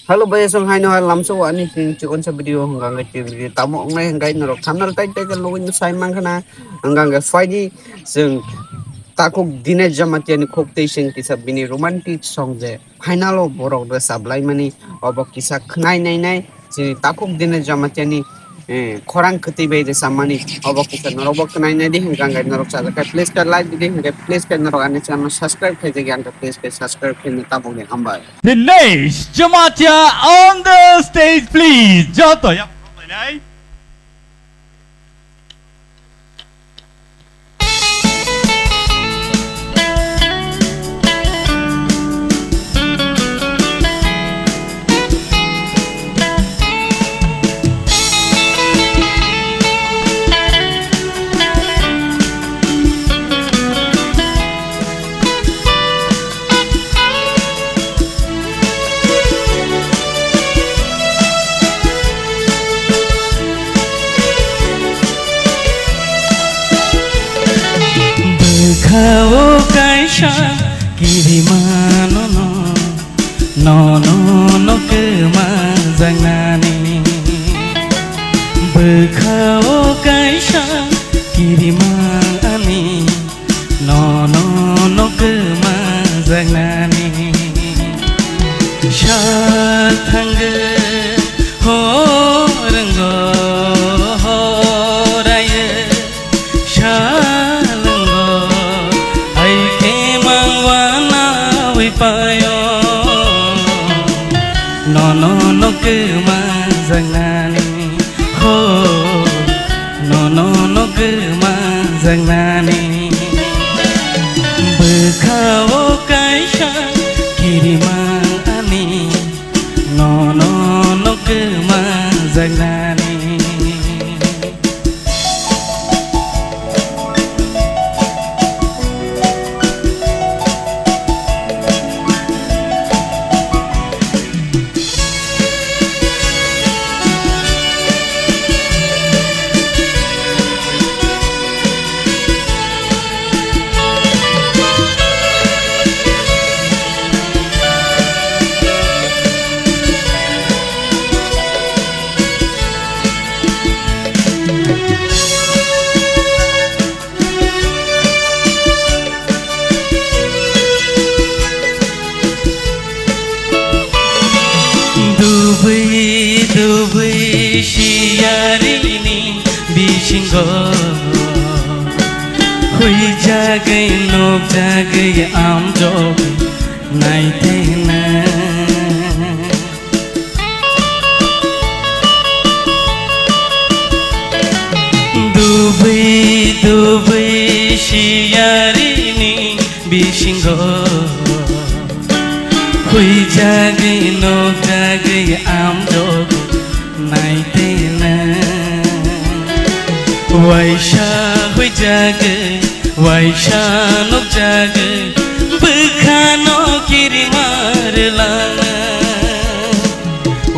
Halo bayar song hai no hai lam so ani chikon sa video hanggang video tamo ngai hanggai norok thamnal tai tai kan login sai mang khana hanggang ga faidi sing takuk dine jamatiani khokte sing kisa bini romantic song je final o borok da sablai mani obo kisa khnai nai nai si takuk dine jamatiani khorang khati bai de samani obo kisa norok khnai nai de hanggang ga norok sa ka please ka like de hanggai please ka norok ani channel subscribe khai de gan ka please ka subscribe khai na tabong ge ambai Dinesh Jamatia on the stage, please. Joto, ya. Kau kaisa kirimano no kemazangani Bekau kaisa kirimani no kemazangani Shatangga horenggo horaya payo no kemazangani ho no kemazangani bekau kaisa kirimani no kemazangani Dubai siarini bisinggo hui jagai nob jagai am job naitena Dubai siarini bisinggo hui jagai nob jagai am job naitena waisha hui jagai waisha nob jagai bekhano kirimar lana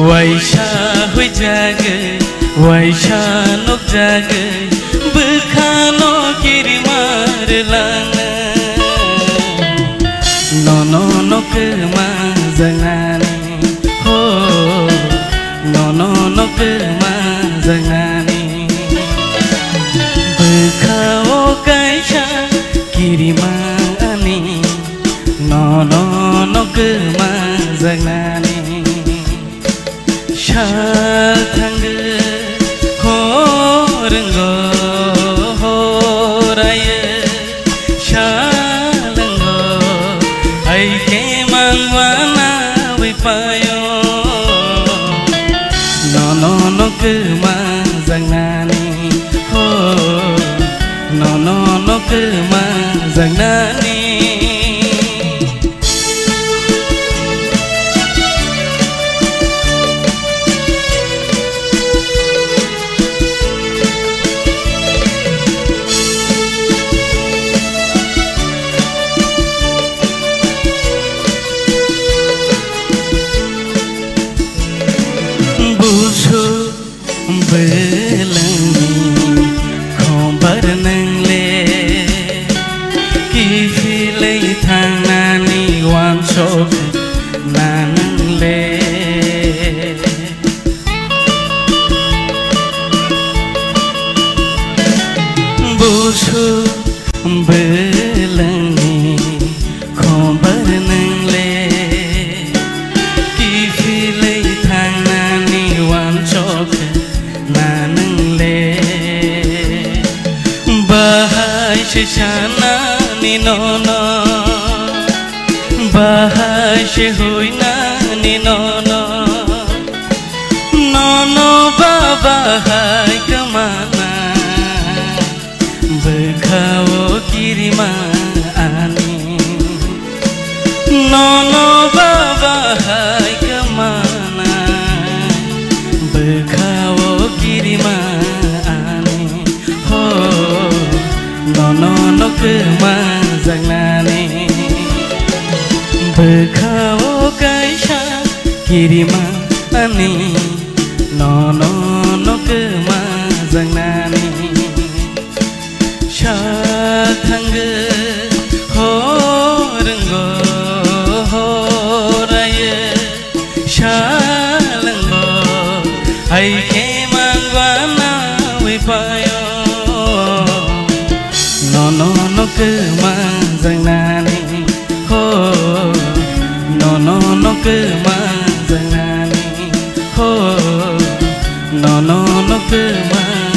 waisha hui jagai waisha nob jagai bekhano kirimar lana no kemazangani ho no kemazangani bekau kaisa kirimani no kemazangani shatangga horenggo horaya payo no kemazangani ho no kemazangani busu belangi khobar nangle ki sana ni nono bahai se hoina ni nono nono baba hai kemana berkau kirima ani nono baba hai kemana berkau kirima ani ho nono no kemazang nani berkau kaisa kirima ani nono no kemazang nani Shathanga ho renggo ho raya shalango ai ke mangwana wipayo nono no kemazang nani ho nono no kemazang nani ho nono no kemazang